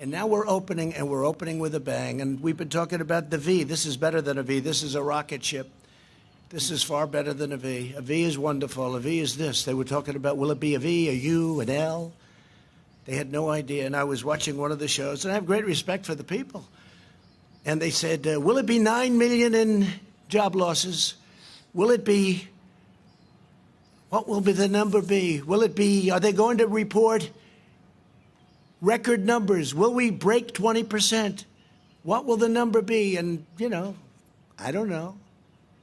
And now we're opening, and we're opening with a bang. And we've been talking about the V. This is better than a V. This is a rocket ship. This is far better than a V. A V is wonderful. A V is this. They were talking about, will it be a V, a U, an L? They had no idea. And I was watching one of the shows, and I have great respect for the people. And they said, will it be 9 million in job losses? Will it be, what will be the number be? Will it be, are they going to report record numbers? Will we break 20%? What will the number be? And, I don't know.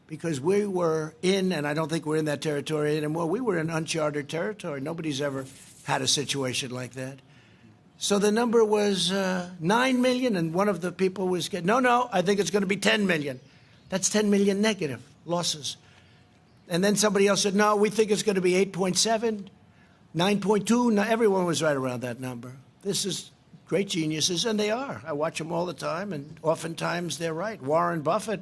Because we were in, and I don't think we're in that territory anymore, we were in uncharted territory. Nobody's ever had a situation like that. So the number was 9 million, and one of the people was getting, no, I think it's going to be 10 million. That's 10 million negative losses. And then somebody else said, no, we think it's going to be 8.7, 9.2. No, everyone was right around that number. This is great geniuses, and they are. I watch them all the time, and oftentimes they're right. Warren Buffett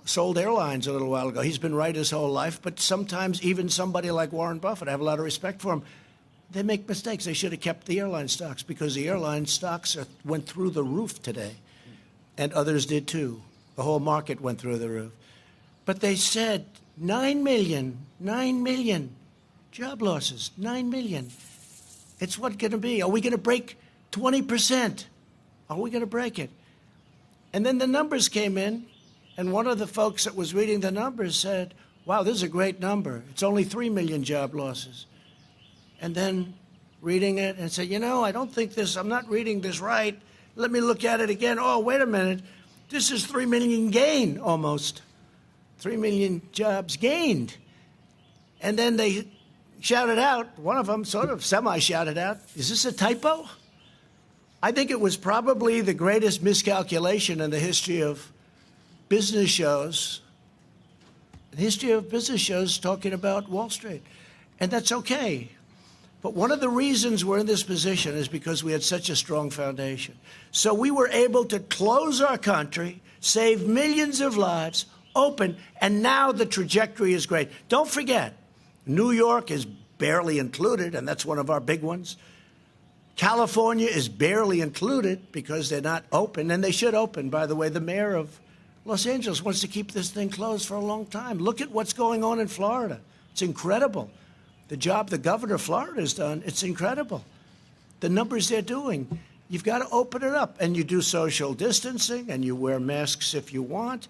sold airlines a little while ago. He's been right his whole life, but sometimes even somebody like Warren Buffett, I have a lot of respect for him, they make mistakes. They should have kept the airline stocks because the airline stocks went through the roof today, and others did too. The whole market went through the roof. But they said 9 million job losses, 9 million. It's what going to be. Are we going to break 20%? Are we going to break it? And then the numbers came in, and one of the folks that was reading the numbers said, wow, this is a great number. It's only 3 million job losses. And then reading it and said, I don't think this, I'm not reading this right. Let me look at it again. Oh, wait a minute. This is 3 million gain almost. 3 million jobs gained. And then they shouted out, one of them sort of semi-shouted out, is this a typo? I think it was probably the greatest miscalculation in the history of business shows, talking about Wall Street. And that's okay. But one of the reasons we're in this position is because we had such a strong foundation. So we were able to close our country, save millions of lives, open, and now the trajectory is great. Don't forget, New York is barely included, and that's one of our big ones. California is barely included because they're not open, and they should open. By the way, the mayor of Los Angeles wants to keep this thing closed for a long time. Look at what's going on in Florida. It's incredible. The job the governor of Florida has done, it's incredible. The numbers they're doing. You've got to open it up, and you do social distancing, and you wear masks if you want,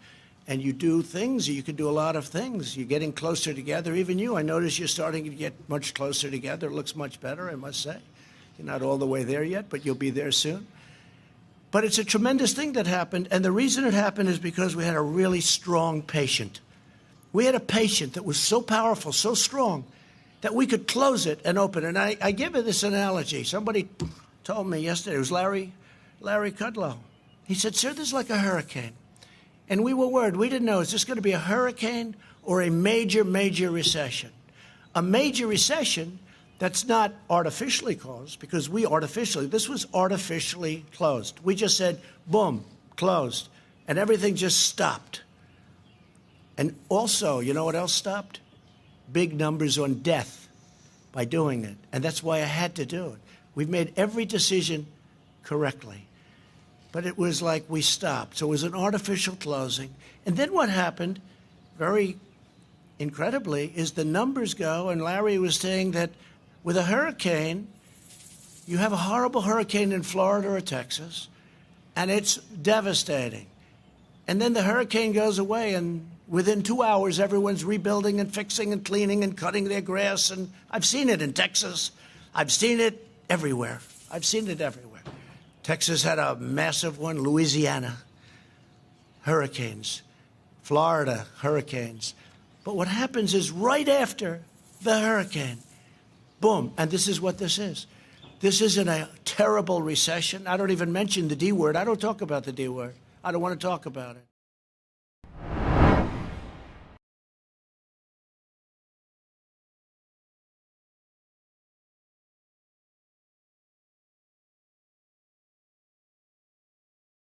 and you do things. You can do a lot of things. You're getting closer together. Even you, I notice you're starting to get much closer together. It looks much better, I must say. You're not all the way there yet, but you'll be there soon. But it's a tremendous thing that happened, and the reason it happened is because we had a really strong patient. We had a patient that was so powerful, so strong, that we could close it and open it. And I give it this analogy. Somebody told me yesterday, it was Larry Kudlow. He said, sir, this is like a hurricane. And we were worried. We didn't know, is this going to be a hurricane or a major, major recession? A major recession that's not artificially caused, because this was artificially closed. We just said, boom, closed. And everything just stopped. And also, you know what else stopped? Big numbers on death by doing it. And that's why I had to do it. We've made every decision correctly. But it was like we stopped. So it was an artificial closing. And then what happened, very incredibly, is the numbers go, and Larry was saying that with a hurricane, you have a horrible hurricane in Florida or Texas, and it's devastating. And then the hurricane goes away, and within 2 hours, everyone's rebuilding and fixing and cleaning and cutting their grass. And I've seen it in Texas. I've seen it everywhere. Texas had a massive one. Louisiana, hurricanes. Florida, hurricanes. But what happens is right after the hurricane, boom, and this is what this is. This isn't a terrible recession. I don't even mention the D word. I don't talk about the D word. I don't want to talk about it.